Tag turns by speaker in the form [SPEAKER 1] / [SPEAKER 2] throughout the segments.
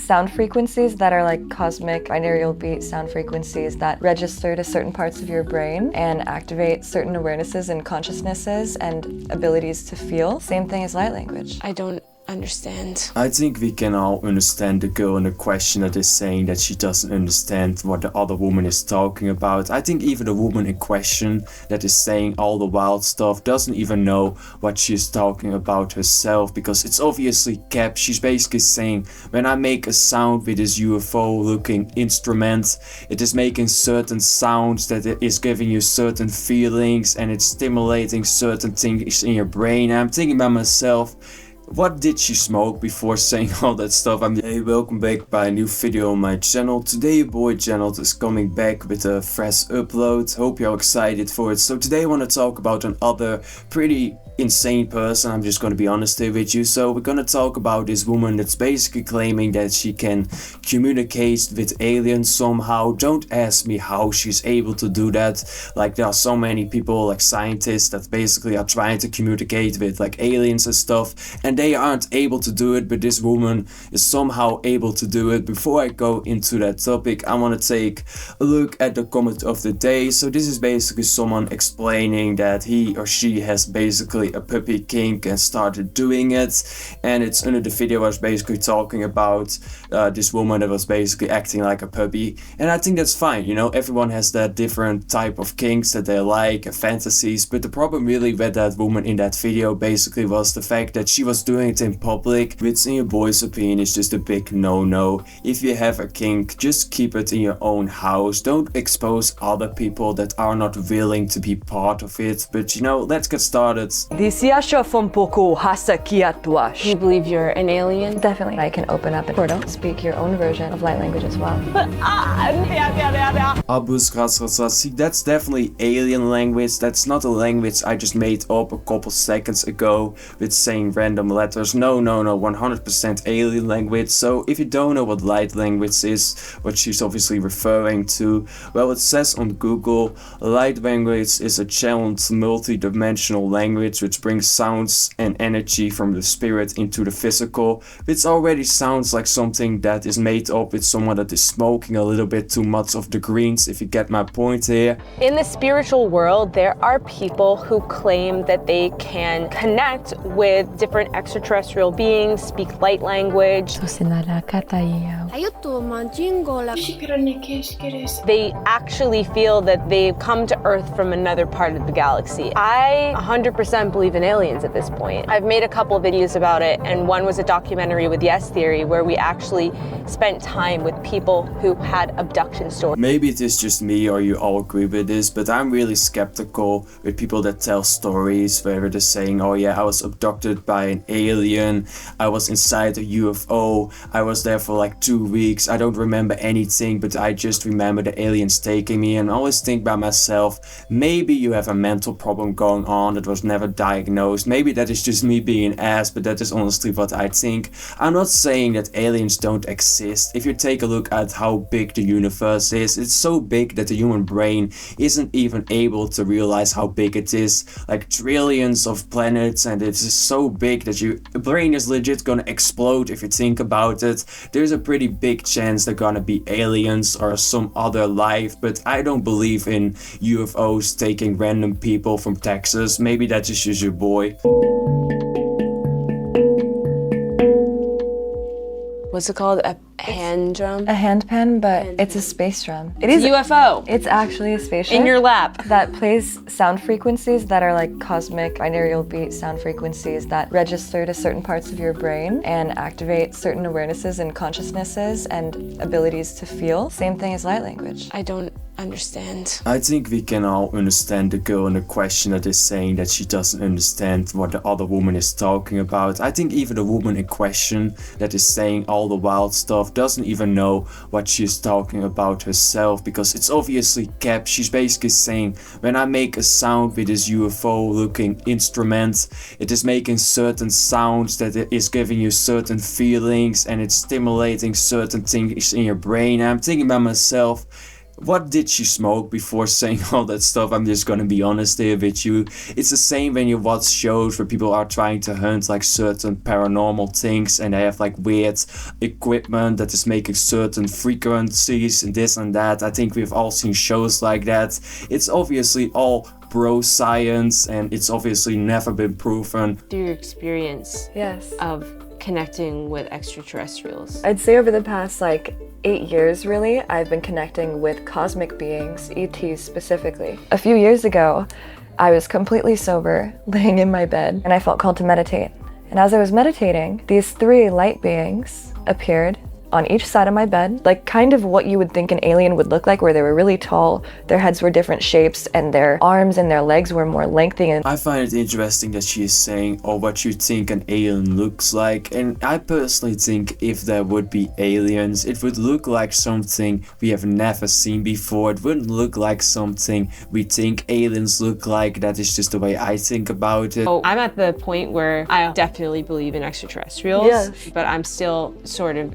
[SPEAKER 1] sound frequencies that are like cosmic binaural beat sound frequencies that register to certain parts of your brain and activate certain awarenesses and consciousnesses and abilities to feel. Same thing as light language.
[SPEAKER 2] I don't understand.
[SPEAKER 3] I think we can all understand the girl in the question that is saying that she doesn't understand what the other woman is talking about. I think even the woman in question that is saying all the wild stuff doesn't even know what she's talking about herself, because it's obviously kept. She's basically saying, when I make a sound with this UFO looking instrument, it is making certain sounds that it is giving you certain feelings and it's stimulating certain things in your brain. And I'm thinking by myself, what did she smoke before saying all that stuff? Hey, welcome back by a new video on my channel. Today your boy GenNot is coming back with a fresh upload. Hope you're excited for it. So today I want to talk about another pretty insane person. I'm just gonna be honest here with you. So we're gonna talk about this woman that's basically claiming that she can communicate with aliens somehow. Don't ask me how she's able to do that. Like, there are so many people, like scientists, that basically are trying to communicate with like aliens and stuff, and they aren't able to do it, but this woman is somehow able to do it. Before I go into that topic, I want to take a look at the comment of the day. So this is basically someone explaining that he or she has basically a puppy kink and started doing it, and it's under the video I was basically talking about this woman that was basically acting like a puppy. And I think that's fine, you know, everyone has that different type of kinks that they like and fantasies, but the problem really with that woman in that video basically was the fact that she was doing it in public, which in your boy's opinion is just a big no-no. If you have a kink, just keep it in your own house. Don't expose other people that are not willing to be part of it. But you know, let's get started.
[SPEAKER 2] Do you believe you're an alien?
[SPEAKER 1] Definitely. I can open up a portal, speak your own version of light language as well.
[SPEAKER 3] See, that's definitely alien language. That's not a language I just made up a couple seconds ago with saying random letters. No, 100% alien language. So if you don't know what light language is, what she's obviously referring to, well, it says on Google, light language is a channeled multi-dimensional language which brings sounds and energy from the spirit into the physical, which already sounds like something that is made up with someone that is smoking a little bit too much of the greens, if you get my point here.
[SPEAKER 2] In the spiritual world, there are people who claim that they can connect with different extraterrestrial beings, speak light language. They actually feel that they've come to Earth from another part of the galaxy. I 100% believe in aliens at this point. I've made a couple of videos about it, and one was a documentary with Yes Theory where we actually spent time with people who had abduction stories.
[SPEAKER 3] Maybe it is just me or you all agree with this, but I'm really skeptical with people that tell stories where they're saying, oh yeah, I was abducted by an alien, I was inside a UFO, I was there for like 2 weeks, I don't remember anything, but I just remember the aliens taking me. And I always think by myself, maybe you have a mental problem going on that was never diagnosed. Maybe that is just me being an ass, but that is honestly what I think. I'm not saying that aliens don't exist. If you take a look at how big the universe is, it's so big that the human brain isn't even able to realize how big it is. Like trillions of planets, and it's so big that your brain is legit gonna explode if you think about it. There's a pretty big chance they're gonna be aliens or some other life, but I don't believe in UFOs taking random people from Texas. Maybe that's just your boy.
[SPEAKER 2] What's it called? A hand drum?
[SPEAKER 1] A handpan, but it's a space drum. It is
[SPEAKER 2] UFO.
[SPEAKER 1] It's actually a spaceship
[SPEAKER 2] In your lap.
[SPEAKER 1] that plays sound frequencies that are like cosmic binaural beat sound frequencies that register to certain parts of your brain and activate certain awarenesses and consciousnesses and abilities to feel. Same thing as light language.
[SPEAKER 2] I don't understand.
[SPEAKER 3] I think we can all understand the girl in the question that is saying that she doesn't understand what the other woman is talking about. I think even the woman in question that is saying all the wild stuff doesn't even know what she's talking about herself, because it's obviously kept. She's basically saying, when I make a sound with this UFO looking instrument, it is making certain sounds that it is giving you certain feelings and it's stimulating certain things in your brain. And I'm thinking by myself, what did she smoke before saying all that stuff? I'm just gonna be honest here with you. It's the same when you watch shows where people are trying to hunt like certain paranormal things and they have like weird equipment that is making certain frequencies and this and that. I think we've all seen shows like that. It's obviously all bro science and it's obviously never been proven.
[SPEAKER 2] Through your experience
[SPEAKER 1] Yes.
[SPEAKER 2] of connecting with extraterrestrials.
[SPEAKER 1] I'd say over the past like 8 years really, I've been connecting with cosmic beings, ETs specifically. A few years ago, I was completely sober, laying in my bed, and I felt called to meditate. And as I was meditating, these 3 light beings appeared on each side of my bed, like kind of what you would think an alien would look like, where they were really tall, their heads were different shapes, and their arms and their legs were more lengthy. And
[SPEAKER 3] I find it interesting that she is saying, or what you think an alien looks like. And I personally think if there would be aliens, it would look like something we have never seen before. It wouldn't look like something we think aliens look like. That is just the way I think about it.
[SPEAKER 2] Oh, I'm at the point where I definitely believe in extraterrestrials,
[SPEAKER 1] Yes.
[SPEAKER 2] but I'm still sort of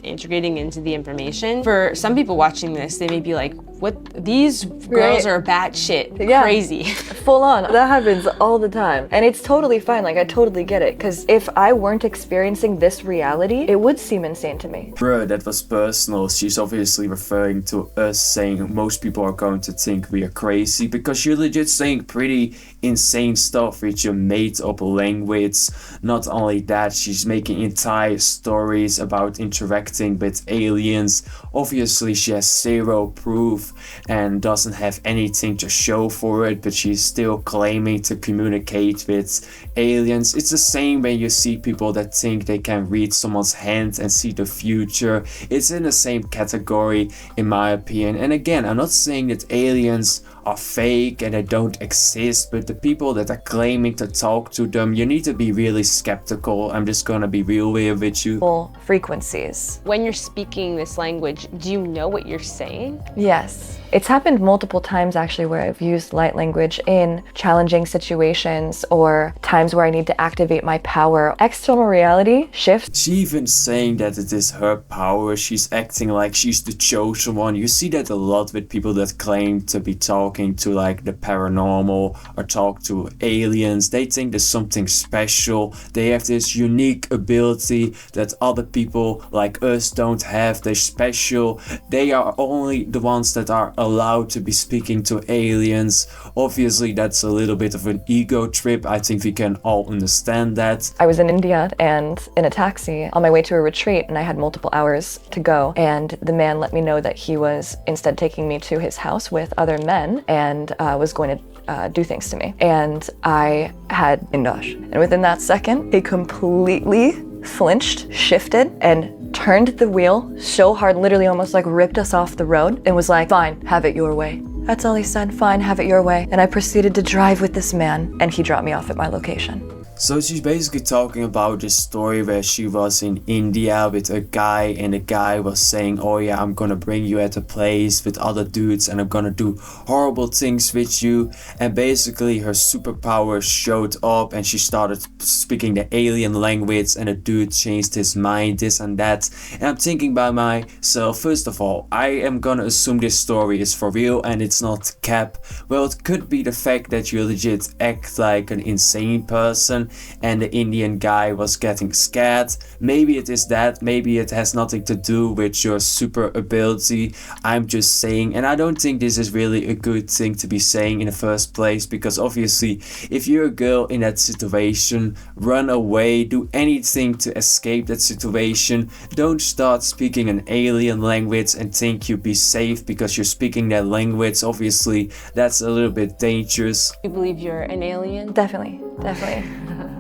[SPEAKER 2] integrating into the information. For some people watching this, they may be like, what, these girls are batshit crazy.
[SPEAKER 1] Full on. That happens all the time. And it's totally fine. Like, I totally get it. Because if I weren't experiencing this reality, it would seem insane to me.
[SPEAKER 3] Bro, that was personal. She's obviously referring to us saying most people are going to think we are crazy because you're legit saying pretty insane stuff with your made up language. Not only that, she's making entire stories about interacting with aliens. Obviously, she has zero proof and doesn't have anything to show for it, but she's still claiming to communicate with aliens. It's the same when you see people that think they can read someone's hand and see the future. It's in the same category, in my opinion. And again, I'm not saying that aliens are fake and they don't exist, but the people that are claiming to talk to them, you need to be really skeptical. I'm just gonna be real here with you.
[SPEAKER 1] Full frequencies.
[SPEAKER 2] When you're speaking this language, do you know what you're saying?
[SPEAKER 1] Yes. It's happened multiple times actually where I've used light language in challenging situations or times where I need to activate my power. External reality shifts.
[SPEAKER 3] She even saying that it is her power. She's acting like she's the chosen one. You see that a lot with people that claim to be talking to like the paranormal or talk to aliens. They think there's something special. They have this unique ability that other people like us don't have. They're special. They are only the ones that are allowed to be speaking to aliens. Obviously, that's a little bit of an ego trip. I think we can all understand that.
[SPEAKER 1] I was in India and in a taxi on my way to a retreat, and I had multiple hours to go. And the man let me know that he was instead taking me to his house with other men and was going to do things to me. And I had Indosh. And within that second, he completely flinched, shifted, and turned the wheel so hard, literally almost like ripped us off the road, and was like, "Fine, have it your way." That's all he said, "Fine, have it your way." And I proceeded to drive with this man, and he dropped me off at my location.
[SPEAKER 3] So she's basically talking about this story where she was in India with a guy and the guy was saying, "Oh yeah, I'm gonna bring you at a place with other dudes and I'm gonna do horrible things with you." And basically her superpower showed up and she started speaking the alien language and the dude changed his mind, this and that. And I'm thinking by myself, first of all, I am gonna assume this story is for real and it's not cap. Well, it could be the fact that you legit act like an insane person and the Indian guy was getting scared. Maybe it is that, maybe it has nothing to do with your super ability. I'm just saying, and I don't think this is really a good thing to be saying in the first place, because obviously if you're a girl in that situation, run away, do anything to escape that situation. Don't start speaking an alien language and think you'll be safe because you're speaking that language. Obviously that's a little bit dangerous.
[SPEAKER 2] You believe you're an alien?
[SPEAKER 1] Definitely.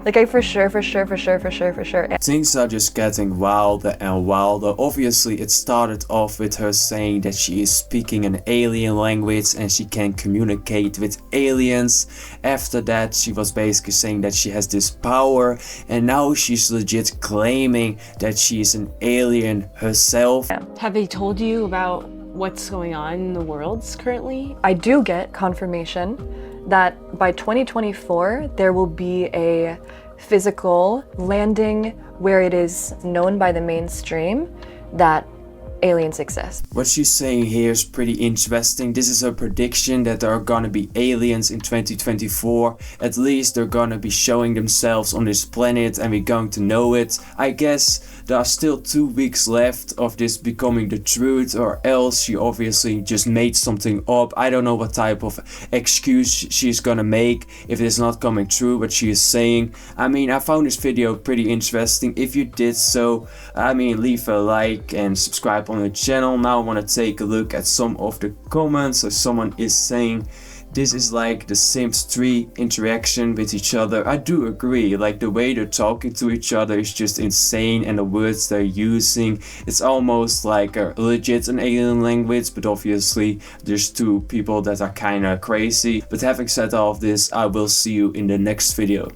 [SPEAKER 1] Like, I for sure.
[SPEAKER 3] Things are just getting wilder and wilder. Obviously, it started off with her saying that she is speaking an alien language and she can communicate with aliens. After that, she was basically saying that she has this power, and now she's legit claiming that she is an alien herself.
[SPEAKER 2] Have they told you about what's going on in the worlds currently?
[SPEAKER 1] I do get confirmation that by 2024, there will be a physical landing where it is known by the mainstream that aliens exist.
[SPEAKER 3] What she's saying here is pretty interesting. This is a prediction that there are gonna be aliens in 2024. At least they're gonna be showing themselves on this planet and we're going to know it. I guess there are still 2 weeks left of this becoming the truth, or else she obviously just made something up. I don't know what type of excuse she's gonna make if it's not coming true what she is saying. I mean, I found this video pretty interesting. If you did so, I mean, leave a like and subscribe on the channel. Now I want to take a look at some of the comments. So someone is saying this is like the Sims 3 interaction with each other. I do agree, like the way they're talking to each other is just insane, and the words they're using, it's almost like a legit an alien language, but obviously there's two people that are kinda crazy. But having said all of this, I will see you in the next video.